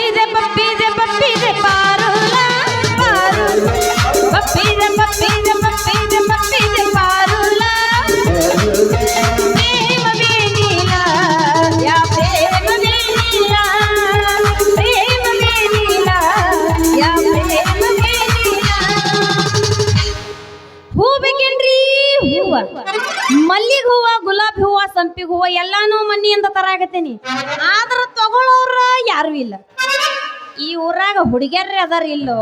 ಪಪ್ಪಿದೆ ಪಪ್ಪಿದೆ ಪಪ್ಪಿದೆ ಪಾರುಲ ಪಾರುಲ ಪಪ್ಪಿದೆ ಪಪ್ಪಿದೆ ಪಪ್ಪಿದೆ ಪಪ್ಪಿದೆ ಪಾರುಲ ಪ್ರೇಮವೇನಿಲ್ಲ ಯಾ ಪ್ರೇಮವೇನಿಲ್ಲ ಪ್ರೇಮವೇನಿಲ್ಲ ಯಾ ಪ್ರೇಮವೇನಿಲ್ಲ ಹೂ ಬೇಕೇನ್ರಿ ಹೂವ ಮಲ್ಲಿಗೆ ಹೂವ ಗುಲಾಬಿ ಹೂವ ಸಂಪಿಗೆ ಹೂವ ಎಲ್ಲಾನು ಮನಿಯಿಂದ ತರಾಕತ್ತೀನಿ ಆದ್ರ ತಗೊಳ್ಳೋರ ಯಾರು ಇಲ್ಲ ಈ ಊರಾಗ ಹುಡುಗ್ಯಾರ್ರಿ ಅದಾರ ಇಲ್ಲೋ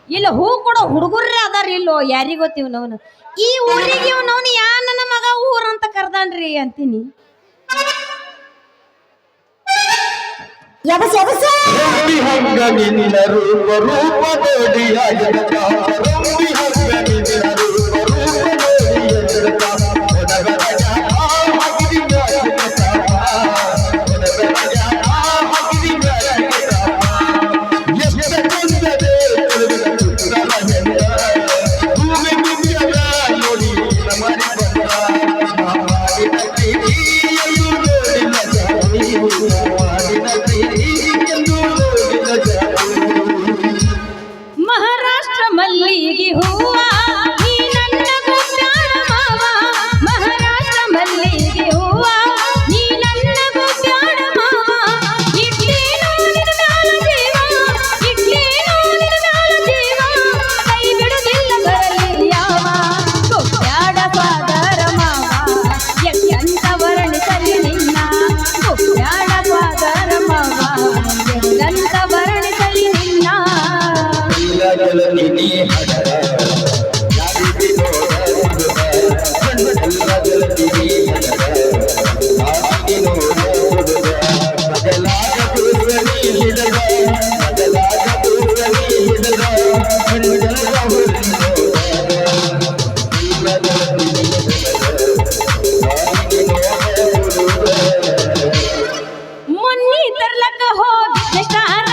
ಇಲ್ಲ ಹೂ ಕೊಡೋ ಹುಡುಗರ್ರಿ ಅದಾರ ಇಲ್ಲೋ ಯಾರಿಗ ಗೊತ್ತಿವ್ ನವನು ಈ ಊರಿಗೆ ಇವನವನು ಯಾ ನನ್ನ ಮಗ ಊರಂತ ಕರ್ದಾನ್ರಿ ಅಂತೀನಿ ಯಬಸ ಯಬಸ ರಂಬಿ ಹಂಗ ನಿನ್ನ ರೂಪ ರೂಪ ನೋಡಿ ಅಜರಕ ರಂಬಿ ಹಂಗ ನಿನ್ನ ರೂಪ ರೂಪ ನೋಡಿ ಅಜರಕ ಒಡಗರಗ ಹಾಕಿದಿ ಗಾಯಕ ಒಡಗರಗ ಹಾಕಿದಿ ಗಾಯಕ ಎಷ್ಟ ಕುಂದದೆ ಕುಂದರಹೆಂದ ಭೂಮಿ ಮುಗಿಯದ ನೋಡಿ ನಮರಿ ಬಂದ ಮಾಡಿದ ಪ್ರೀತಿ ಎಂದು ನೋಡಿನ ಜಾತಿ ಮಾಡಿದ ಮಹಾರಾಷ್ಟ್ರ ಮಲ್ಲಿಗೆ ಹೂವ ನೀ ನನ್ನ ಗುಪ್ತಾಣ ಮಾವ ಮಹಾರಾಷ್ಟ್ರ ಮಲ್ಲಿಗೆ ಹೂವ ನೀ ನನ್ನ ಗುಪ್ತಾಣ ಮಾವ ಇಟ್ಲೇನೋ ನಿನ್ನ ಮ್ಯಾಲ ಜೀವ ಇಟ್ಲೇನೋ ನಿನ್ನ ಮ್ಯಾಲ ಜೀವ ಕೈ ಬಿಡುದಿಲ್ಲ ಬರಲಿ ಯಾವ ಗುಪ್ತಾಡ ಫಾದರ ಮಾವ ಎಂತ ವರ್ಣಿಸಲಿ ನಿನ್ನ ಗುಪ್ತಾಡ ಫಾದರ ಮಾವ ಎಂತ ವರ್ಣಿಸಲಿ ನಿನ್ನ ಜಲನಿನಿ ಹಡರ ಯಾರಿದಿ ನೋಡ ಜಲನಿನಿ ಹಡರ ಯಾರಿದಿ ನೋಡ ಬದಲಾಗ ಪೂರ್ವನಿ ಹಿಡದ ಬದಲಾಗ ಪೂರ್ವನಿ ಹಿಡದ ಕಣ್ಣೆಲ್ಲ ಮೊನ್ನಿ ತರ್ಲಕ್ಕ ಹೋಗಿದ್ದೆ ಕಾರ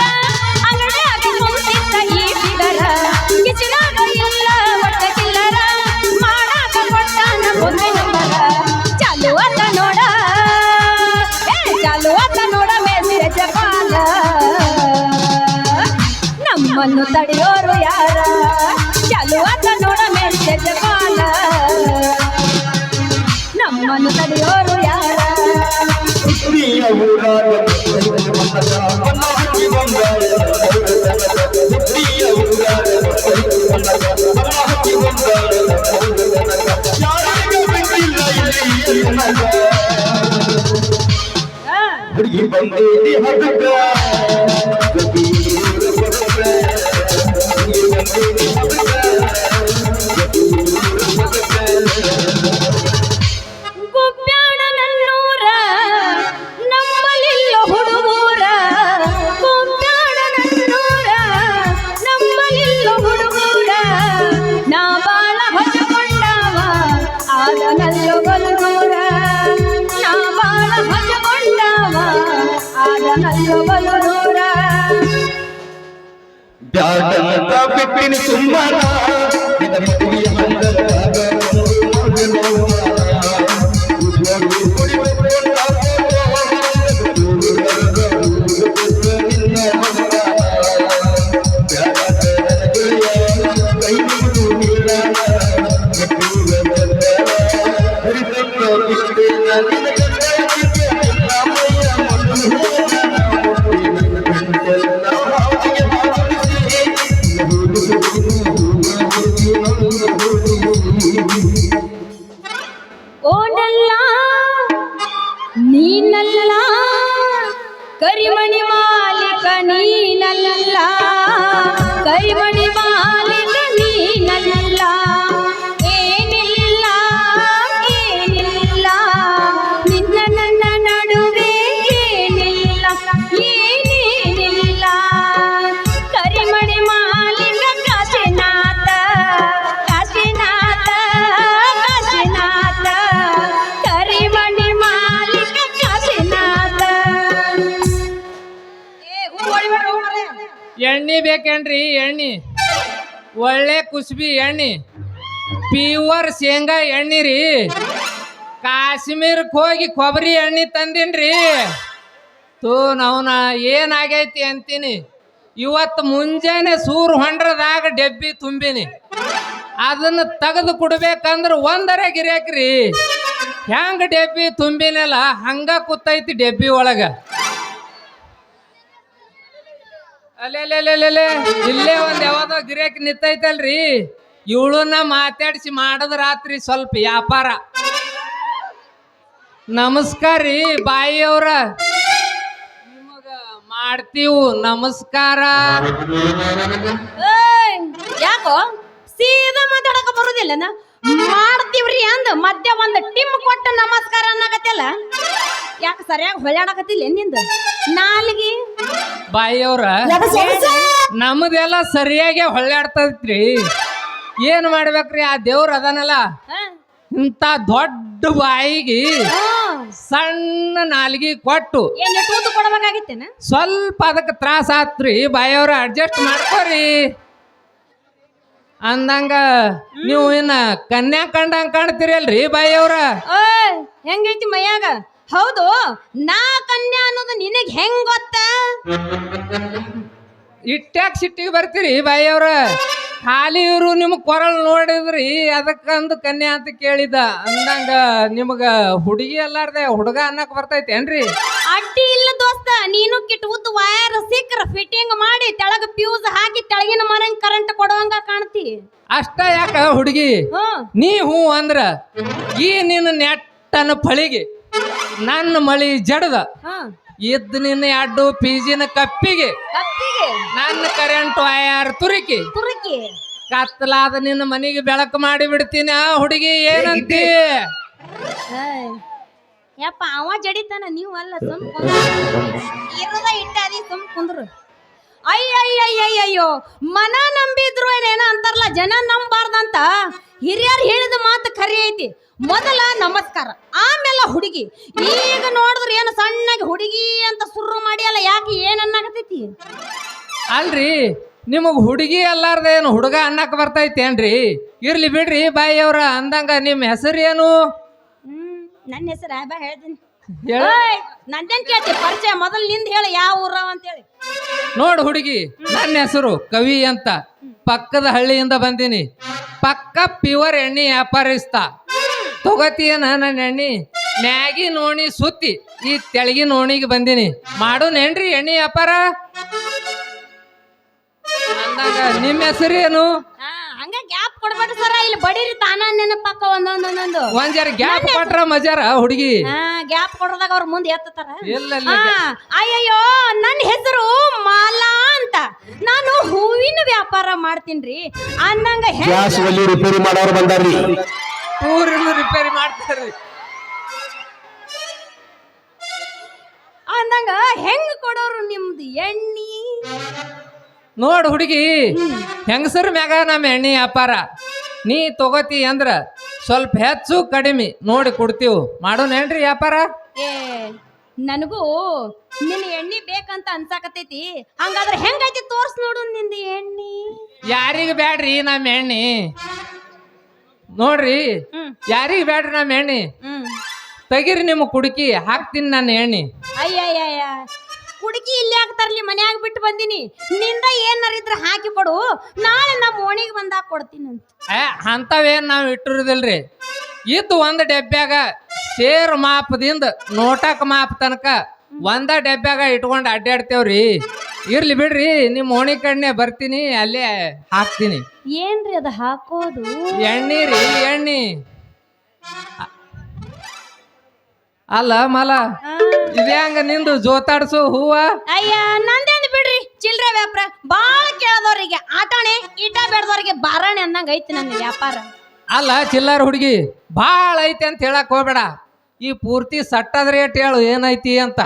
ಅಂಗಡ್ಯಾಗ ಕುಂತಿದ್ದ ಈ ಬಿಡರ ಕಿಚನಾಗ ಇಲ್ಲ ಒಟ್ಟ ಕಿಲ್ಲರ ಮಾಡಾಕ ಕೊಟ್ಟಾನ ಮುಂದೆ ನಂಬರ ಚಾಲು ಆತ ನೋಡ ಚಾಲು ಆತ ನೋಡ ಮೆಸೇಜ ಕಾಲ ನಮ್ಮನ್ನು ತಡೆಯೋರು ಯಾರ ಚಾಲು ಆತ ನೋಡ ಮೆಸೇಜ ಕಾಲ ನಮ್ಮನ್ನು ತಡೆಯೋರು ಯಾರ ಪ್ರಿಯ ಊರಾಗ ಮನಹಾಕಿ ಬಂಗಾಳ ಪ್ರಿಯ ಊರಾಗ ಮನಹಾಕಿ ಬಂಗಾಳ ಯಾರಿಗ ಬಿಟ್ಟಿಲ್ಲ ಇಲ್ಲಿ ನನಗ ಹುಡುಗಿ ಬಂದೇದಿ ಹಡಕ ಗಬೀರ ಬಡಕ ಹುಡುಗಿ ಬಂದೇದಿ ಹಡಕ ಗಬೀರ ಬಡಕ ಗುಬ್ಬ್ಯಾಡ ನನ್ನೂರ ನಮ್ಮಲಿಲ್ಲ ಹುಡುಗೂರ ಗುಬ್ಬ್ಯಾಡ ನನ್ನೂರ ನಮ್ಮಲಿಲ್ಲ ಹುಡುಗೂರ ನಾ ಬಾಳ ಹಜಕೊಂಡವ ಆದ ನಲ್ಲು ಬಲೂರ ನಾ ಬಾಳ ಹಜಕೊಂಡವ ಆದ ನಲ್ಲು ಬಲೂರ ಬ್ಯಾಡಂತ ಬಿಟ್ಟಿನ ಸುಮ್ಮನ ನಿನ್ನ ಮದುವೆಯ ಹಂಗದಾಗ ಓನಲ್ಲ ನೀನಲ್ಲ ಕರಿಮಣಿ ಮಾಲಿಕ ನೀನಲ್ಲ ಕರಿಮಣಿ ಮಾಲಿಕ ನೀನಲ್ಲ ಏನಿಲ್ಲ ಏನಿಲ್ಲ ನಿನ್ನ ನನ್ನ ನಡುವೆ ಏನಿಲ್ಲ ಏನೇನಿಲ್ಲ ಕರಿಮಣಿ ಮಾಲಿಕ ಕಾಶಿನಾಥ ಕಾಶಿನಾಥ ಕಾಶಿನಾಥ ಕರಿಮಣಿ ಮಾಲಿಕ ಕಾಶಿನಾಥ ಎಣ್ಣೆ ಬೇಕೇನ್ರಿ ಎಣ್ಣೆ ಒಳ್ಳೆ ಕುಸ್ಬಿ ಎಣ್ಣೆ ಪ್ಯೂರ್ ಶೇಂಗಾ ಎಣ್ಣೆ ರೀ ಕಾಶ್ಮೀರಕ್ಕೆ ಹೋಗಿ ಕೊಬ್ಬರಿ ಎಣ್ಣೆ ತಂದಿನ್ರಿ ತೂ ನಾವ್ನ ಏನಾಗೈತಿ ಅಂತೀನಿ. ಇವತ್ತು ಮುಂಜಾನೆ ಸೂರ್ ಹೊಂಡ್ರದಾಗ ಡೆಬ್ಬಿ ತುಂಬಿನಿ. ಅದನ್ನ ತೆಗೆದು ಕೊಡ್ಬೇಕಂದ್ರ ಒಂದರ ಗಿರ್ಯಾಕ್ರಿ. ಹೆಂಗ ಡೆಬ್ಬಿ ತುಂಬಿನಲ್ಲ ಹಂಗ ಕೂತೈತಿ ಡೆಬ್ಬಿ ಒಳಗ. ಅಲ್ಲೆಲ್ಲೆಲ್ಲೆಲ್ಲೆ ಇಲ್ಲೇ ಒಂದ್ ಯಾವ್ದೋ ಗಿರ್ಯಾಕಿ ನಿಂತೈತಲ್ರಿ. ಇವಳನ್ನ ಮಾತಾಡಿಸಿ ಮಾಡದ ರಾತ್ರಿ ಸ್ವಲ್ಪ ವ್ಯಾಪಾರ. ನಮಸ್ಕಾರ ರೀ ಬಾಯಿಯವ್ರ, ನಿಮಗ ಮಾಡ್ತೀವು ನಮಸ್ಕಾರ. ಏಯ್, ಯಾಕೋ ಸೀದಾ ಮಾತಾಡಕ ಬರುದಿಲ್ಲನ? ಮಾಡ್ತೀವ್ರಿ ಅಂದ ಮಧ್ಯ ಒಂದ್ ಟಿಮ್ ಕೊಟ್ಟ ನಮಸ್ಕಾರ ಅನ್ನಕತ್ತಲ್ಲ. ಯಾಕೆ ಸರಿಯಾಗಿ ಹೊಳ್ಯಾಡಕತ್ತಿಲ್ಲ ನಿಂದ ನಾಲಿಗೆ? ಬಾಯಿಯವ್ರ, ನಮ್ದೆಲ್ಲ ಸರಿಯಾಗಿ ಹೊಳ್ಳಾಡ್ತೈತ್ರಿ. ಏನ್ ಮಾಡ್ಬೇಕ್ರಿ? ಆ ದೇವ್ರ ಅದನಲ್ಲ, ಇಂತ ದೊಡ್ಡ ಬಾಯಿಗೆ ಸಣ್ಣ ನಾಲಿಗೆ ಕೊಟ್ಟು ಏನ್ ಊಟ ಕೊಡ್ಬೇಕಾಗಿತ್ತೇನ? ಸ್ವಲ್ಪ ಅದಕ್ಕೆ ತ್ರಾಸ ಆತ್ರಿ. ಬಾಯಿಯವ್ರ ಅಡ್ಜಸ್ಟ್ ಮಾಡ್ಕೋರಿ ಅಂದಂಗ ನೀವು ಇನ್ನ ಕನ್ಯಾ ಕಂಡಂಗ್ ಕಾಣ್ತೀರಿ ಅಲ್ರಿ ಬಾಯಿಯವ್ರ. ಓಯ್, ಹೆಂಗೈತಿ ಮೈಯಾಗ? ಹೌದು, ನಾ ಕನ್ಯಾ ಅನ್ನೋದು ನಿನಗ್ ಹೆಂಗ್ ಗೊತ್ತ? ಇಟ್ಟ್ಯಾಕ್ ಸಿಟ್ಟಿಗೆ ಬರ್ತೀರಿ ಬಾಯಿಯವ್ರ? ಖಾಲಿ ಇವ್ರು ನಿಮ್ ಕೊರಳು ನೋಡಿದ್ರಿ ಅದಕ್ಕಂದು ಕನ್ಯಾ ಅಂತ ಕೇಳಿದ. ಅಂದಂಗ ನಿಮಗ ಹುಡುಗಿ ಅಲ್ಲಾರ್ದೆ ಹುಡುಗ ಅನ್ನಕ್ ಬರ್ತೈತೇನ್ರಿ? ಅಡ್ಡಿ ಇಲ್ಲ ದೋಸ್ತ, ನೀನು ಕಿಟ್ ಉದ್ದ ವೈರ್ ಸಿಕ್ಕ್ರ ಫಿಟ್ಟಿಂಗ್ ಮಾಡಿ ತೆಳಗ ಫ್ಯೂಸ್ ಹಾಕಿ ತೆಳಗಿನ ಮರಂಗ್ ಕರೆಂಟ್ ಕೊಡುವಂಗ ಕಾಣ್ತಿ. ಅಷ್ಟ ಯಾಕ ಹುಡುಗಿ? ನೀ ಹೂ ಅಂದ್ರ ಈ ನಿನ್ನ ನೆಟ್ಟನ ಫಳಿಗೆ ನನ್ನ ಮಳಿ ಜಡದ ಇದ್ದ ನಿನ್ನ ಅಡ್ಡು ಪೀಜಿನ ಕಪ್ಪಿಗೆ ನನ್ನ ಕರೆಂಟ್ ವೈರ್ ತುರುಕಿ ಕತ್ತಲಾದ ನಿನ್ನ ಮನೆಗೆ ಬೆಳಕು ಮಾಡಿ ಬಿಡ್ತೀನಿ. ಆ ಹುಡುಗಿ ಏನಂತಿ? ಯಪ್ಪ ಅವ ಜಡಿತಾನ, ನೀವು ಅಲ್ಲ. ಸುಮ್ ಇರದ ಇಟ್ಟಾದಿ, ಸುಮ್ ಕುಂದ್ರು. ಅಯ್ಯಯ್ಯಯ್ಯಯ್ಯೋ, ಮನ ನಂಬಿದ್ರು ಏನೇನ ಅಂತಾರಲ್ಲ, ಜನ ನಂಬಾರ್ದಂತ ಹಿರಿಯರು ಹೇಳಿದ ಮಾತು ಖರಿ ಐತಿ. ಮೊದಲ ನಮಸ್ಕಾರ, ಆಮೇಲೆ ಹುಡುಗಿ. ಈಗ ನೋಡಿದ್ರೆ ಏನು ಸಣ್ಣಗೆ ಹುಡುಗಿ ಅಂತ ಸುರು ಮಾಡಿ ಅಲ್ಲ, ಯಾಕೆ ಏನನ್ನಾಗತೈತಿ? ಅಲ್ರಿ, ನಿಮಗ್ ಹುಡುಗಿ ಅಲ್ಲಾರ್ದ ಏನು ಹುಡುಗ ಅನ್ನಕ್ ಬರ್ತೈತೇನ್ರಿ? ಇರ್ಲಿ ಬಿಡ್ರಿ ಬಾಯಿಯವ್ರ. ಅಂದಂಗ ನಿಮ್ ಹೆಸರು ಏನು? ನನ್ನ ಹೆಸರು ಬಾ ಹೇಳ್ತೀನಿ. ನಂದೇನ್ ಕೇಳ್ತಿ? ಪರಿಚಯ ಮೊದಲು ನಿಂದ ಹೇಳ, ಯಾವ ಊರವ ಅಂತೇಳಿ. ನೋಡು ಹುಡುಗಿ, ನನ್ನ ಹೆಸರು ಕವಿ ಅಂತ. ಪಕ್ಕದ ಹಳ್ಳಿಯಿಂದ ಬಂದೀನಿ. ಪಕ್ಕ ಪ್ಯೂರ್ ಎಣ್ಣೆ ವ್ಯಾಪಾರಿಸ್ತ. ತಗೋತೀಯನ ನನ್ನ ಎಣ್ಣೆ? ಮ್ಯಾಗಿ ನೋಣಿ ಸುತ್ತಿ ಈ ತೆಳಗಿ ನೋಣಿಗೆ ಬಂದೀನಿ. ಮಾಡೋನೇನ್ರಿ ಎಣ್ಣೆ ವ್ಯಾಪಾರ? ಅಂದಾಗ ನಿಮ್ಮ ಹೆಸರು ಏನು? ಹಂಗ ಗ್ಯಾಪ್ ಕೊಡ್ಬೇಡ್ರಿ ಸರ, ಇಲ್ಲಿ ಬಡೀರಿ ತಾನ ನೆನಪಕ್ಕ ಒಂದೊಂದೊಂದೊಂದು. ಒಂದ್ ಜರ ಗ್ಯಾಪ್ ಕೊಟ್ರ ಮಜಾರ ಹುಡುಗಿ. ಗ್ಯಾಪ್ ಕೊಡದಾಗ ಅವ್ರ ಮುಂದೆ ಎತ್ತಾರ. ಇಲ್ಲ ಅಯ್ಯಯ್ಯೋ, ನನ್ನ ಹೆಸರು ಮಾಲಾ ಅಂತ. ನಾನು ಹೂವಿನ ವ್ಯಾಪಾರ ಮಾಡ್ತೀನ್ರಿ. ಅಂದಂಗ ರಿಪೇರಿ ಮಾಡೋರು ಬಂದಾರ್ರಿ. ಊರಿನ ರಿಪೇರಿ ಮಾಡ್ತಾರ್ರಿ. ಅಂದಂಗ ಹೆಂಗ್ ಕೊಡೋರು ನಿಮ್ದು ಎಣ್ಣಿ? ನೋಡ್ ಹುಡುಗಿ, ಹೆಂಗಸರ ಮ್ಯಾಗ ನಮ್ಮ ಎಣ್ಣೆ ವ್ಯಾಪಾರ. ನೀ ತಗೋತಿ ಅಂದ್ರ ಸ್ವಲ್ಪ ಹೆಚ್ಚು ಕಡಿಮೆ ನೋಡಿ ಕೊಡ್ತೀವಿ. ಮಾಡೋನೇನ್ರಿ ವ್ಯಾಪಾರ? ಏ, ನನಗೂ ನಿನ್ನ ಎಣ್ಣಿ ಬೇಕಂತ ಅನ್ಸಾಕತೈತಿ. ಹಂಗಾದ್ರೆ ಹೆಂಗೈತಿ ತೋರ್ಸ್ ನೋಡು ನಿಂದ ಎಣ್ಣಿ. ಯಾರಿಗ ಬ್ಯಾಡ್ರಿ ನಮ್ಮ ಎಣ್ಣೆ? ನೋಡ್ರಿ, ಯಾರಿಗ ಬ್ಯಾಡ್ರಿ ನಮ್ಮ ಎಣ್ಣೆ? ತೆಗಿರಿ ನಿಮ್ಮ ಕುಡುಕಿ, ಹಾಕ್ತೀನಿ ನನ್ನ ಎಣ್ಣೆ. ಅಯ್ಯಯ್ಯ, ಕುಡುಕಿ ಇಲ್ಲಿ ಹಾಕ್ತಾರಲಿ, ಮನ್ಯಾಗ ಬಿಟ್ಟು ಬಂದಿನಿ. ನಿಂದ ಏನಾರಿದ್ರ ಹಾಕಿ ಕೊಡು, ನಾಳೆ ನಮ್ಮ ಓಣಿಗೆ ಬಂದಾಗ ಕೊಡ್ತೀನಿ ಅಂತ. ಅಂತವೇನ್ ನಾವ್ ಇಟ್ಟಿರುದಿಲ್ರಿ. ಇದ್ದು ಒಂದ್ ಡೆಬ್ಬ್ಯಾಗ ಸೇರ್ ಮಾಪದಿಂದ ನೋಟಕ್ ಮಾಪ್ ತನಕ ಒಂದ ಡೆಬ್ಬ್ಯಾಗ ಇಟ್ಕೊಂಡ್ ಅಡ್ಡಾಡ್ತೇವ್ರಿ. ಇರ್ಲಿ ಬಿಡ್ರಿ, ನಿಮ್ ಓಣಿ ಕಣ್ಣೆ ಬರ್ತೀನಿ, ಅಲ್ಲೇ ಹಾಕ್ತೀನಿ. ಏನ್ರಿ ಅದ ಹಾಕೋದು? ಎಣ್ಣಿ ರೀ, ಎಣ್ಣಿ. ಅಲ್ಲ ಮಲ, ಇದ್ಯಾಂಗ ನಿಂದು ಜೋತಾಡ್ಸು ಹೂವ? ಅಯ್ಯ, ನಂದೇನು ಬಿಡ್ರಿ, ಚಿಲ್ರೆ ವ್ಯಾಪಾರ. ಬಾಳ ಕೇಳದವ್ರಿಗೆ ಆಟಾಣೆ, ಈಟ ಬೇಡದವ್ರಿಗೆ ಬಾರಾಣೆ ಅನ್ನಂಗ ಐತಿ ನನ್ನ ವ್ಯಾಪಾರ. ಅಲ್ಲ ಚಿಲ್ಲರ್ ಹುಡುಗಿ, ಬಾಳ ಐತಿ ಅಂತ ಹೇಳಕ್ ಹೋಗ್ಬೇಡ. ಈ ಪೂರ್ತಿ ಸಟ್ಟದ ರೇಟ್ ಹೇಳು, ಏನೈತಿ ಅಂತ.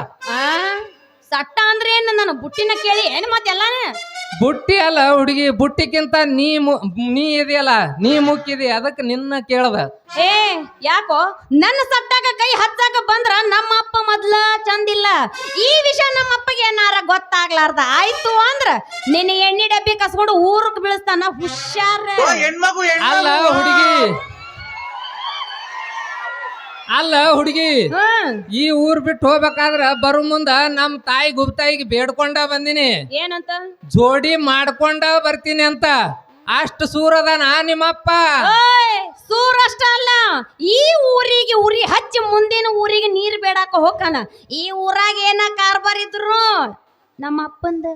ಸಟ್ಟ ಅಂದ್ರೆ ಏನು? ನನ್ನ ಬುಟ್ಟಿನ ಕೇಳಿ ಏನು ಮತ್ತೆಲ್ಲಾನ? ಬುಟ್ಟಿ ಅಲ್ಲ ಹುಡುಗಿ, ಬುಟ್ಟಿಕ್ಕಿಂತ ನೀ ಇದೆಯಲ್ಲ, ನೀ ಮುಕ್ಕಿದಿ, ಅದಕ್ಕೆ ನಿನ್ನ ಕೇಳದ. ಏ, ಯಾಕೋ ನನ್ನ ಸಟ್ಟಾಗ ಕೈ ಹಚ್ಚಾಕ ಬಂದ್ರ ನಮ್ಮ ಅಪ್ಪ ಮೊದ್ಲ ಚಂದಿಲ್ಲ. ಈ ವಿಷಯ ನಮ್ಮ ಅಪ್ಪಗೆ ಏನಾರ ಗೊತ್ತಾಗ್ಲಾರ್ದ ಆಯ್ತು ಅಂದ್ರ ನಿನ್ನ ಎಣ್ಣೆ ಡಬ್ಬಿ ಕಸ್ಕೊಂಡು ಊರಕ್ ಬೀಳಿಸ್ತಾನ. ಹುಷಾರ. ಅಲ್ಲ ಹುಡುಗಿ, ಅಲ್ಲ ಹುಡುಗಿ ಹ್ಮ್ ಈ ಊರ್ ಬಿಟ್ಟು ಹೋಗ್ಬೇಕಾದ್ರ ಬರು ಮುಂದ ನಮ್ ತಾಯಿ ಗುಪ್ತಾಯಿಗೆ ಬೇಡ್ಕೊಂಡ ಬಂದಿನಿ ಏನಂತ ಜೋಡಿ ಮಾಡ್ಕೊಂಡ ಬರ್ತೀನಿ ಅಂತ. ಅಷ್ಟು ಸೂರದಾನ ನಿಮ್ಮಪ್ಪ. ಓಯ್ ಸೂರಷ್ಟ ಅಲ್ಲ, ಈ ಊರಿಗೆ ಉರಿ ಹಚ್ಚಿ ಮುಂದಿನ ಊರಿಗೆ ನೀರ್ ಬೇಡಾಕ ಹೋಗ್ತಾನ. ಈ ಊರಾಗ ಏನ ಕಾರ್ಬಾರ್ ಇದ್ರು ನಮ್ಮ ಅಪ್ಪಂದ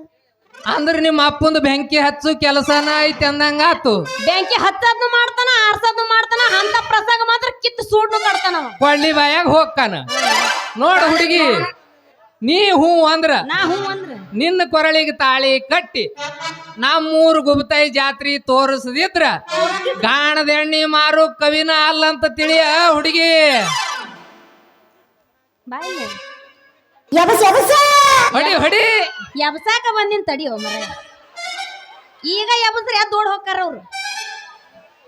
ಅಂದ್ರ ನಿಮ್ಮ ಅಪ್ಪಂದು ಬೆಂಕಿ ಹಚ್ಚು ಕೆಲಸನ ಐತಿ ಅಂದಂಗಾತು. ಬೆಂಕಿ ಹತ್ತದ್ನು ಮಾಡ್ತಾನ, ಆರ್ಸದ್ನು ಮಾಡ್ತಾನ, ಅಂತ ಪ್ರಸಂಗ ಮಾತ್ರ ಕಿತ್ತು ಸೂಡ್ನು ಕಡ್ತಾನ. ಕೊಳ್ಳಿ ಬಾಯಾಗ ಹೋಗ್ತಾನ. ನೋಡ ಹುಡುಗಿ, ನೀ ಹೂ ಅಂದ್ರ ನಾ ಹೂ ಅಂದ್ರ ನಿನ್ನ ಕೊರಳಿಗೆ ತಾಳಿ ಕಟ್ಟಿ ನಮ್ಮೂರು ಗುಬ್ತಾಯಿ ಜಾತ್ರಿ ತೋರಿಸದಿದ್ರ ಗಾಣದ ಎಣ್ಣಿ ಮಾರು ಕವಿನ ಅಲ್ಲಂತ ತಿಳಿಯ ಹುಡುಗಿ. ಬಾಯಿ ಹೊಡಿ ಹೊಡಿ. ಎಬ್ಸಾಕ ಬಂದಿನ್ ತಡಿಯೋ ಮರ. ಈಗ ಎಬ್ಸ್ರ ದೊಡ್ಡ ಹೋಗ್ತಾರ ಅವ್ರು.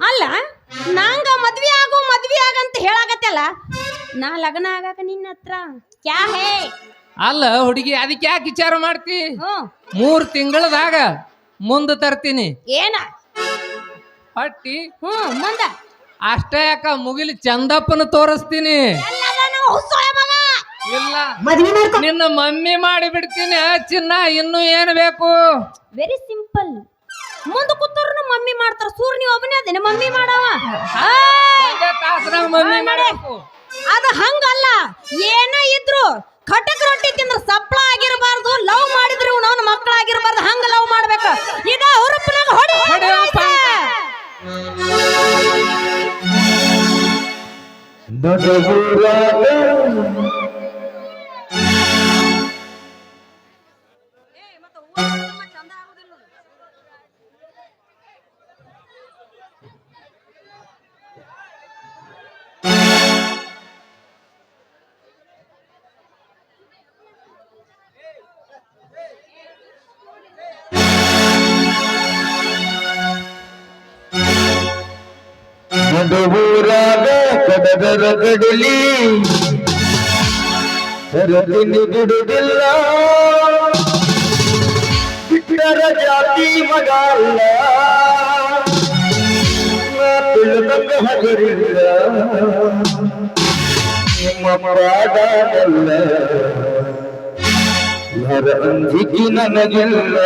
ಅಲ್ಲ ನಂಗ ಮದ್ವಿ ಆಗಂತ ಹೇಳಾಕತ್ತಲ್ಲ, ನಾ ಲಗ್ನ ಆಗಾಕ ನಿನ್ನ ಹತ್ರ ಕ್ಯಾ ಹೇ? ಅಲ್ಲ ಹುಡುಗಿ, ಅದಕ್ಕೆ ಯಾಕೆ ವಿಚಾರ ಮಾಡ್ತಿ? ಹ್ಮ್ 3 ತಿಂಗಳದಾಗ ಮುಂದ ತರ್ತೀನಿ. ಏನ ಹೊಟ್ಟಿ ಮುಂದ ಅಷ್ಟೇ ಯಾಕ ಮುಗಿಲಿ ಚಂದಪ್ಪನ ತೋರಿಸ್ತೀನಿ. ಇಲ್ಲ ನಿನ್ನ ಮಮ್ಮಿ ಮಾಡಿ ಬಿಡ್ತೀನಿ ಚಿನ್ನ. ಇನ್ನು ಏನ್ ಬೇಕು? Very simple. ಮುಂದ ಕೂತವ್ರನ್ನ ಮಮ್ಮಿ ಮಾಡ್ತಾರ. ಸೂರ್ ನೀವ್ ಒಬ್ಬನೇ ಅದೇನ ಮಮ್ಮಿ ಮಾಡವ? ಒಂದೇ ತಾಸ್ನಾಗ ಮಮ್ಮಿ ಮಾಡಬೇಕು. ಅದ ಹಂಗಲ್ಲ. ಏನ ಇದ್ರು ಖಟಕ್ ರೊಟ್ಟಿ ತಿಂದ್ರ ಸಪ್ಳ ಆಗಿರಬಾರ್ದು, ಲವ್ ಮಾಡಿದ್ರು ಅವನ ಮಕ್ಕಳಾಗಿರಬಾರ್ದು. ಹಂಗ ಲವ್ ಮಾಡ್ಬೇಕು. ಇದ ಹುರುಪನಾಗ ಹೊಡಿ ನಡುವೂರಾಗ ಕಡದರ ಕಡಲಿ ಸರದಿನಿ ಬಿಡುದಿಲ್ಲ, ಬಿಟ್ಟರ ಜಾತಿ ಮಗ ಅಲ್ಲ, ತಿಳಿದಂಗ ಹಗರಿಲ್ಲ, ನಿಮ್ಮ ಪಾದಲ್ಲ, ಯಾರ ಅಂಜಿಕೆ ನನಗಿಲ್ಲ.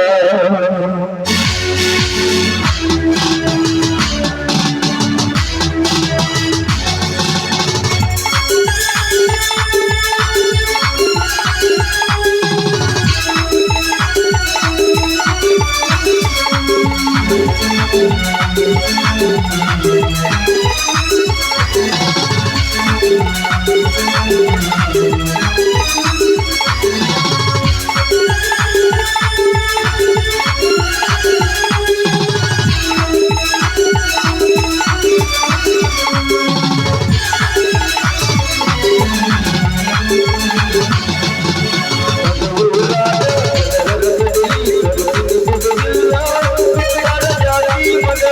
ಜಾತಿ ಮಗ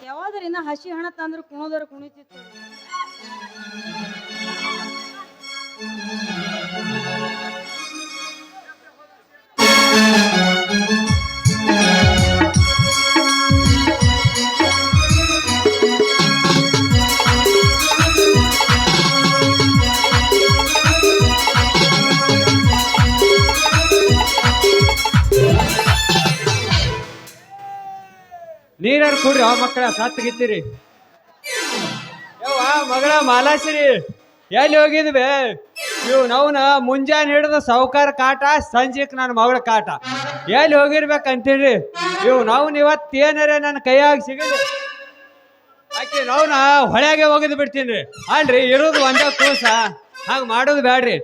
ಯಾವಾದ್ರಿಂದ ಹಸಿ ಹಣ ತಂದ್ರೆ ಕುಣೋದರ ಕುಣಿತಿತ್ತು. ನೀರಾರು ಕುಡ್ರಿ ಮಕ್ಕಳ ಸತ್ತಗಿತ್ತೀರಿ. ಯವ್ವ ಮಗಳ ಮಾಲಾಸಿರಿ ಎಲ್ಲಿ ಹೋಗಿದ್ವಿ? ಇವ್ ನವ್ನ ಮುಂಜಾನೆ ಹಿಡಿದು ಸಾವುಕಾರ ಕಾಟ, ಸಂಜೆಕ್ ನನ್ನ ಮಗಳ ಕಾಟ. ಎಲ್ಲಿ ಹೋಗಿರ್ಬೇಕಂತೀರಿ? ಇವ್ ನವ್ನ ಇವತ್ತೇನಾರ ನನ್ನ ಕೈಯಾಗ ಸಿಗಲಿ ಆಕೆ ನವ್ನ ಹೊಳೆಗೆ ಒಗೆದು ಬಿಡ್ತೀನಿ. ಅಲ್ರಿ ಇರೋದು ಒಂದೇ ಕೂಸ, ಹಂಗ ಮಾಡೋದು ಬ್ಯಾಡ್ರಿ.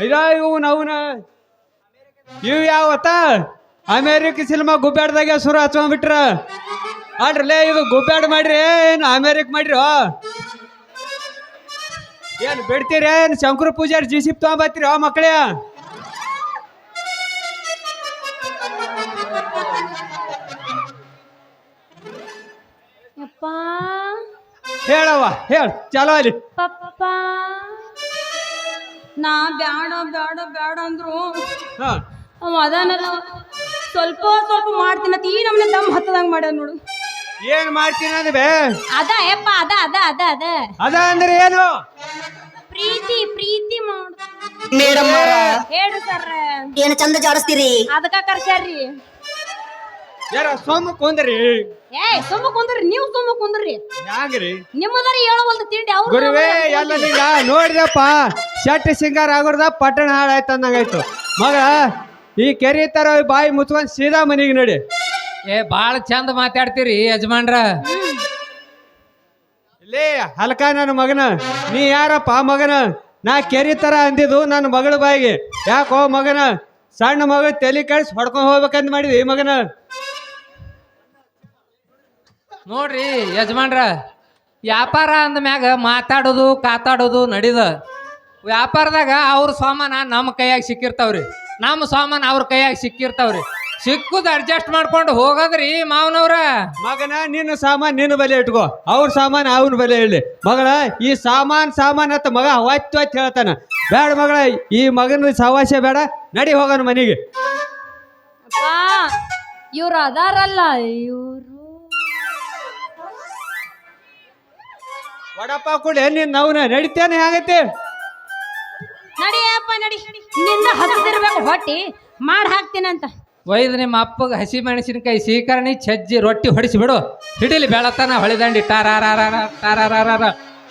ಇವು ನವ್ನ ಇವ್ ಯಾವತ್ತ ಅಮೇರಿಕ ಸಿನಿಮಾ ಗುಬ್ಬ್ಯಾಡ್ದಾಗ ಸುರು ಹಚ್ಕೊಂಡ್ಬಿಟ್ರ. ಅಲ್ರಲ್ಲೇ ಇದು ಗುಬ್ಬ್ಯಾಡ್ ಮಾಡ್ರಿ ಏನು ಅಮೇರಿಕ್ ಮಾಡ್ರಿ? ಏನ್ ಬಿಡ್ತೀರಿ? ಏನ್ ಶಂಕರ ಪೂಜಾರಿ ಜಿಸಿಪ್ ತಗೊಂಬತ್ತೀರಿ ಮಕ್ಕಳೇ? ಯಪ್ಪ ಹೇಳವ್ವ ಹೇಳ ಚಲೋ ಅಲ್ಲಿ. ಪಪ್ಪ ನಾ ಬ್ಯಾಡ ಬ್ಯಾಡ ಬ್ಯಾಡ ಅಂದ್ರು ಹಾ ಅವ ಅದಾನಲ್ಲ ಸ್ವಲ್ಪ ಸ್ವಲ್ಪ ಮಾಡ್ತೀನಂತ ಈ ನಮ್ನೆ ದಮ್ ಹತ್ತದಂಗ ಮಾಡ್ಯಾನ ನೋಡು. ಏನ್ ಮಾಡ್ತೀನಿ ಅಂದ್ರೆ ಅದ ಯಪ್ಪ ಅದ ಅದ ಅದ ಅದ ಅದ ಅಂದ್ರೆ ಏನು? ಪ್ರೀತಿ ಪ್ರೀತಿ ಮಾಡು. ಮೇಡಮ್ ಹೇಳ್ರಿ ಸರ್, ಏನ್ ಚಂದ ಜಾಡಿಸ್ತೀರಿ? ಅದಕ್ಕ ಕರ್ಸ್ಯಾರ್ರಿ. ಯಾರ ಸೋಮ ಕೊಂದ್ರಿ? ಸುಮ್ಮ ಕುಂದ್ರಿ, ನೀವು ಸುಮ್ಮ ಕುಂದ್ರಿ. ಹ್ಯಾಂಗ್ರಿ ನಿಮ್ಮದಾರ ಹೇಳವಲ್ದು ತಿಂಡಿ ಅವ್ರು ಗುರುವೇ ಎಲ್ಲ ನೀಗ ನೋಡಿದಪ್ಪ ಶೆಟ್ಟಿ ಸಿಂಗಾರ ಆಗೋರ್ದ ಪಟ್ಟಣ ಹಾಳಾಯ್ತು ಅಂದಂಗಾಯ್ತು. ಮಗ ಈ ಕೆರಿ ತರ ಬಾಯಿ ಮುಚ್ಕೊಂಡ್ ಸೀದಾ ಮನೆಗೆ ನಡಿ. ಬಾಳ ಚಂದ ಮಾತಾಡ್ತೀರಿ ಯಜಮಾನ್ರ. ಲೇ ಹಲ್ಕ ನನ್ನ ಮಗನ, ನೀ ಯಾರಪ್ಪ ಮಗನ? ನಾ ಕೆರಿ ತರ ಅಂದಿದ್ದು ನನ್ನ ಮಗಳ ಬಾಯಿಗೆ. ಯಾಕೋ ಮಗನ ಸಣ್ಣ ಮಗ ತಲೆ ಕಳ್ಸಿ ಹೊಡ್ಕೊಂಡ್ ಹೋಗ್ಬೇಕಂತ ಮಾಡಿದ್ವಿ ಈ ಮಗನ. ನೋಡ್ರಿ ಯಜಮಾನ್ರ, ವ್ಯಾಪಾರ ಅಂದ್ಮ್ಯಾಗ ಮಾತಾಡೋದು ಕಾತಾಡೋದು ನಡೀದ. ವ್ಯಾಪಾರದಾಗ ಅವ್ರ ಸಾಮಾನ ನಮ್ಮ ಕೈಯಾಗ ಸಿಕ್ಕಿರ್ತಾವ್ರಿ, ನಮ್ಮ ಸಾಮಾನು ಅವ್ರ ಕೈಯಾಗ ಸಿಕ್ಕಿರ್ತಾವ್ರಿ. ಸಿಕ್ಕುದು ಅಡ್ಜಸ್ಟ್ ಮಾಡ್ಕೊಂಡು ಹೋಗೋದ್ರಿ ಮಾವನವ್ರ. ಮಗನ ನಿನ್ನ ಸಾಮಾನ್ ನಿನ್ನ ಬೆಲೆ ಇಟ್ಕೋ, ಅವ್ರ ಸಾಮಾನ್ ಅವನ ಬೆಲೆ ಹೇಳಿ. ಮಗಳ ಈ ಸಾಮಾನ್ ಅಂತ ಮಗ ಹೊತ್ತು ಹೇಳ್ತಾನ. ಬೇಡ ಮಗಳ, ಈ ಮಗನ ಸವಾಸ್ಯ ಬೇಡ, ನಡಿ ಹೋಗೋಣ ಮನೆಗೆ. ಅಪ್ಪ ಇವ್ರು ಅದಾರಲ್ಲ ಇವ್ರು ವಡಪ್ಪ ಕೊಡಿ ನಿನ್ನ ನವ್ನ ನಡಿತೇನೆ ಆಗತ್ತೆ. ನಡಿಯಪ್ಪ ನಡಿ, ನಿನ್ನ ಹತ್ತಿರ್ಬೇಕು ಹೊಟ್ಟಿ ಮಾಡಿ ಹಾಕ್ತೀನಂತ. ಒಯ್ದು ನಿಮ್ಮ ಅಪ್ಪಗೆ ಹಸಿ ಮೆಣಸಿನಕಾಯಿ ಸೀಕರಣಿ ಚಜ್ಜಿ ರೊಟ್ಟಿ ಹೊಡಿಸಿ ಬಿಡು. ಹಿಡಿಲಿ ಬೆಳತನ ಹೊಳಿದಂಡಿ ಟಾರಾರ.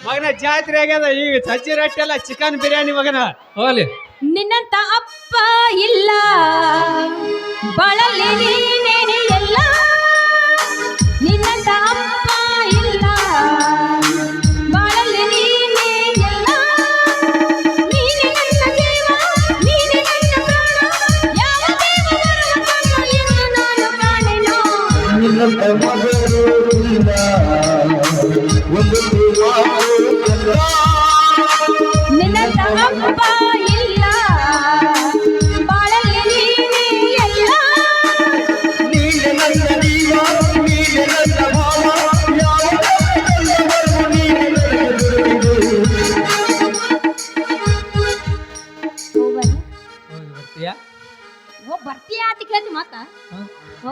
ಮಗನ ಜಾತ್ರೆ ಆಗ್ಯದ, ಈಗ ಸಜ್ಜಿ ರೊಟ್ಟಿ ಎಲ್ಲ ಚಿಕನ್ ಬಿರಿಯಾನಿ ಮಗನ. ಹೋಗ್ಲಿ. ನಿನ್ನಂತ ಅಪ್ಪ ಇಲ್ಲ ಬಳಲಿ ನೀನೇನೆ ಎಲ್ಲ. ನಿನ್ನಂತ ಅಪ್ಪ ಇಲ್ಲ ಬಾಳಲ್ಲಿ ನೀನೇ ಎಲ್ಲ. ನೀನೆ ನನ್ನ ಜೀವ, ನೀನೆ ನನ್ನ ಪ್ರಾಣ, ಯಾವ ದೇವ ಬರುವ ಎಂದು ನಾನು ಕಾಣೆನೋ. ನಿನ್ನಂತ ಅಪ್ಪ ಇಲ್ಲ ಬಾಳಲ್ಲಿ ನೀನೇ ಎಲ್ಲ. ಬರ್ತೀಯ ಅಂತ ಕೇಳ್ತಿ ಮತ್ತ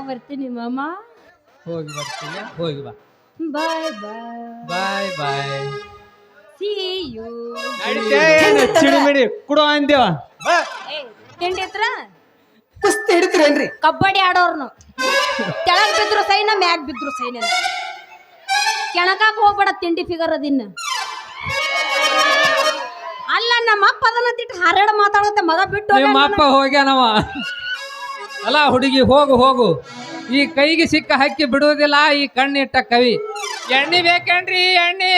ಬರ್ತೀನಿ ಮಾಮ. ಹೋಗಿ ಬರ್ತೀಯ, ಹೋಗಿ ಬಾ. Bye bye bye. See you. ಚಿಡಿಮಿಡಿ ಕುಡೋ ಅಂದೇವ. ತಿಂಡಿ ಹತ್ರ ಕುಸ್ತಿ ಹಿಡಿತೀರೇನ್ರಿ? ಕಬಡ್ಡಿ ಆಡೋರ್ನು ಕೆಳಗ್ ಬಿದ್ರು ಸೈನ ಮ್ಯಾಗ್ ಬಿದ್ರು ಸೈನ. ಕೆಣಕಾಕ್ ಹೋಗ್ಬೇಡ, ತಿಂಡಿ ಫಿಗರ್ ಅದಿನ್ನ. ಅಲ್ಲ ನಮ್ಮ ಅಪ್ಪ ಅದನ್ನ ತಿಟ್ಟು ಹರಡ ಮಾತಾಡುತ್ತೆ ಮಗ ಬಿಟ್ಟು ನಿಮ್ಮ ಅಪ್ಪ ಹೋಗ್ಯಾನವ. ಅಲ್ಲ ಹುಡುಗಿ ಹೋಗು. ಈ ಕೈಗೆ ಸಿಕ್ಕ ಹಕ್ಕಿ ಬಿಡುವುದಿಲ್ಲ ಈ ಕಣ್ಣಿಟ್ಟ ಕವಿ. ಎಣ್ಣೆ ಬೇಕೇನ್ರಿ ಎಣ್ಣೆ?